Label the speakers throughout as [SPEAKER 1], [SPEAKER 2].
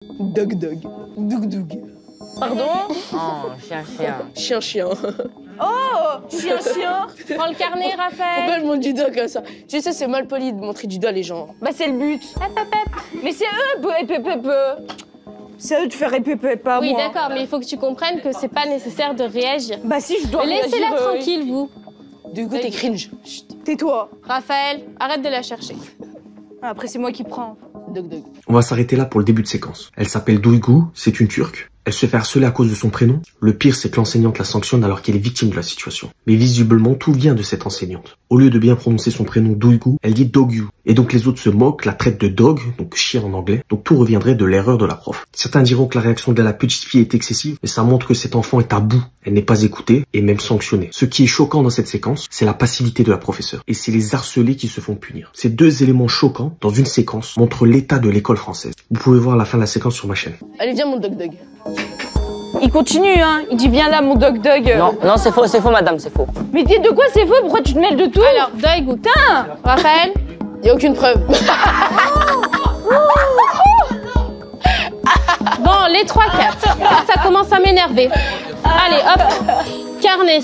[SPEAKER 1] Dog dog. Doug doug. Pardon?
[SPEAKER 2] Oh, chien, chien.
[SPEAKER 1] Chien chien.
[SPEAKER 3] Oh, chien, chien.
[SPEAKER 4] Prends le carnet, Raphaël.
[SPEAKER 1] Pourquoi elle montre du doigt comme ça? Tu sais, c'est mal poli de montrer du doigt les gens.
[SPEAKER 3] Bah c'est le but. Mais c'est eux, c'est à eux de faire pas
[SPEAKER 4] Oui,
[SPEAKER 3] moi.
[SPEAKER 4] d'accord, mais il faut que tu comprennes que c'est pas nécessaire de réagir.
[SPEAKER 3] Bah si je dois réagir.
[SPEAKER 4] Laissez-la tranquille, vous.
[SPEAKER 1] Du coup, t'es cringe. Chut.
[SPEAKER 3] Tais-toi.
[SPEAKER 4] Raphaël, arrête de la chercher.
[SPEAKER 3] Après c'est moi qui prends.
[SPEAKER 1] Dog dog.
[SPEAKER 5] On va s'arrêter là pour le début de séquence. Elle s'appelle Duygu, c'est une Turque. Elle se fait harceler à cause de son prénom. Le pire, c'est que l'enseignante la sanctionne alors qu'elle est victime de la situation. Mais visiblement, tout vient de cette enseignante. Au lieu de bien prononcer son prénom Duygu, elle dit Dogyu. Et donc les autres se moquent, la traitent de dog, donc chien en anglais. Donc tout reviendrait de l'erreur de la prof. Certains diront que la réaction de la petite fille est excessive, mais ça montre que cet enfant est à bout. Elle n'est pas écoutée et même sanctionnée. Ce qui est choquant dans cette séquence, c'est la passivité de la professeure. Et c'est les harcelés qui se font punir. Ces deux éléments choquants dans une séquence montrent l'état de l'école française. Vous pouvez voir la fin de la séquence sur ma chaîne.
[SPEAKER 1] Allez, viens, mon dog dog.
[SPEAKER 3] Il continue, hein. Il dit viens là, mon dog dog.
[SPEAKER 2] Non, non, c'est faux, madame, c'est faux.
[SPEAKER 3] Mais dis de quoi c'est faux? Pourquoi tu te mêles de tout?
[SPEAKER 4] Alors, Deuil, putain. Raphaël,
[SPEAKER 1] Y a aucune preuve.
[SPEAKER 4] bon, les 3-4. Ça commence à m'énerver. Allez, hop, carnet.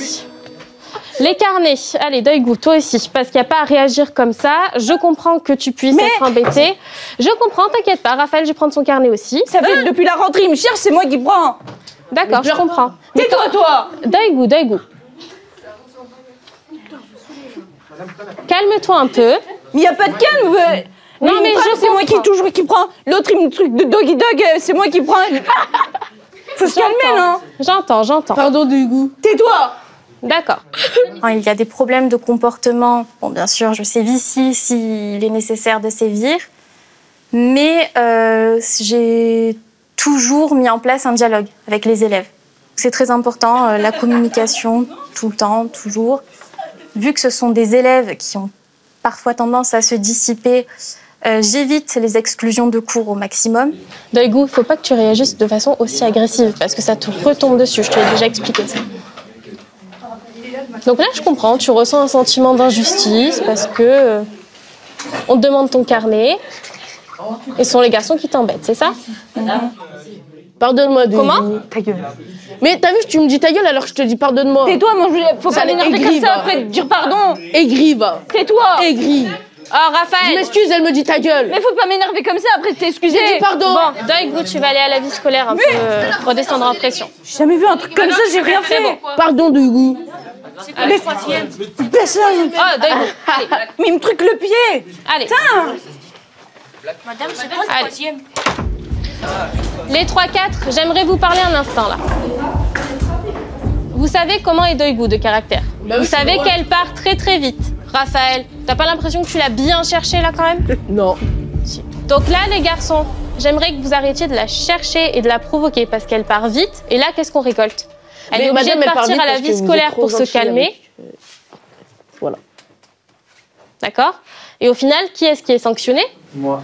[SPEAKER 4] Les carnets. Allez, Deuil, toi aussi, parce qu'il n'y a pas à réagir comme ça. Je comprends que tu puisses être embêté. Je comprends, t'inquiète pas. Raphaël, je vais prendre son carnet aussi.
[SPEAKER 3] Ça fait depuis la rentrée, il me cherche, c'est moi qui prends.
[SPEAKER 4] D'accord, je comprends.
[SPEAKER 3] Tais-toi, toi.
[SPEAKER 4] Deuil. Calme-toi un peu.
[SPEAKER 3] Mais y a pas de calme.
[SPEAKER 4] Non, mais
[SPEAKER 3] c'est moi qui prend. L'autre, il me truc de doggy dog, c'est moi qui prends. Faut se calmer, non?
[SPEAKER 4] J'entends.
[SPEAKER 1] Pardon, Duygu.
[SPEAKER 3] Tais-toi.
[SPEAKER 4] D'accord.
[SPEAKER 6] Il y a des problèmes de comportement. Bon, bien sûr, je sévis s'il est nécessaire de sévir. Mais j'ai toujours mis en place un dialogue avec les élèves. C'est très important, la communication, tout le temps, toujours. Vu que ce sont des élèves qui ont parfois tendance à se dissiper, j'évite les exclusions de cours au maximum.
[SPEAKER 4] Deuil, il ne faut pas que tu réagisses de façon aussi agressive, parce que ça te retombe dessus. Je te l'ai déjà expliqué ça. Donc là, je comprends, tu ressens un sentiment d'injustice parce que on te demande ton carnet et ce sont les garçons qui t'embêtent, c'est ça?
[SPEAKER 1] Pardonne-moi, Duygu.
[SPEAKER 4] Comment?
[SPEAKER 3] Ta gueule.
[SPEAKER 1] Mais t'as vu, tu me dis ta gueule alors que je te dis pardonne-moi.
[SPEAKER 3] Tais-toi, faut pas m'énerver comme ça après te dire pardon.
[SPEAKER 1] Aigri, va.
[SPEAKER 3] Tais-toi.
[SPEAKER 1] Aigri.
[SPEAKER 4] Oh,
[SPEAKER 1] Je
[SPEAKER 4] Raphaël!
[SPEAKER 1] m'excuse, elle me dit ta gueule.
[SPEAKER 3] Mais faut pas m'énerver comme ça après t'excuser.
[SPEAKER 1] J'ai dit pardon.
[SPEAKER 4] Bon, Deuil, tu vas aller à la vie scolaire un peu, redescendre en pression.
[SPEAKER 3] J'ai jamais vu un truc comme ça, j'ai rien fait.
[SPEAKER 1] Pardon, Duygu.
[SPEAKER 3] Mais baisse là.
[SPEAKER 4] Oh, Deuil, allez,
[SPEAKER 3] Mais il me truque le pied.
[SPEAKER 4] allez.
[SPEAKER 6] Madame, c'est quoi
[SPEAKER 4] le troisième? Les 3-4, j'aimerais vous parler un instant là. Vous savez comment est Deuil de caractère. Vous savez qu'elle part très très vite. Raphaël, t'as pas l'impression que tu l'as bien cherchée là quand même?
[SPEAKER 1] Non.
[SPEAKER 4] Donc là les garçons, j'aimerais que vous arrêtiez de la chercher et de la provoquer parce qu'elle part vite. Et là qu'est-ce qu'on récolte? Elle est obligée de partir à la vie scolaire pour se calmer.
[SPEAKER 1] Voilà.
[SPEAKER 4] D'accord? Et au final, qui est-ce qui est sanctionné?
[SPEAKER 2] Moi.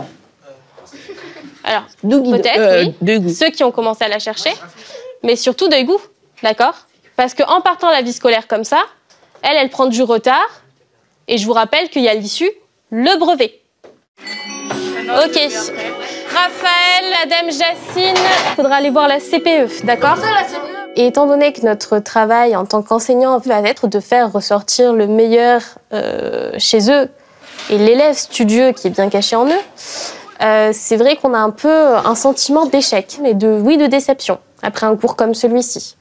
[SPEAKER 4] Alors,
[SPEAKER 1] Duygu.
[SPEAKER 4] peut-être, oui.
[SPEAKER 1] Duygu.
[SPEAKER 4] Ceux qui ont commencé à la chercher, mais surtout Deuil, d'accord? Parce qu'en partant à la vie scolaire comme ça, elle prend du retard, et je vous rappelle qu'il y a à l'issue le brevet. Ok. Raphaël, Madame Jacine, il faudra aller voir la CPE, d'accord? Et étant donné que notre travail en tant qu'enseignant va être de faire ressortir le meilleur chez eux, et l'élève studieux qui est bien caché en eux, c'est vrai qu'on a un peu un sentiment d'échec, mais de déception, après un cours comme celui-ci.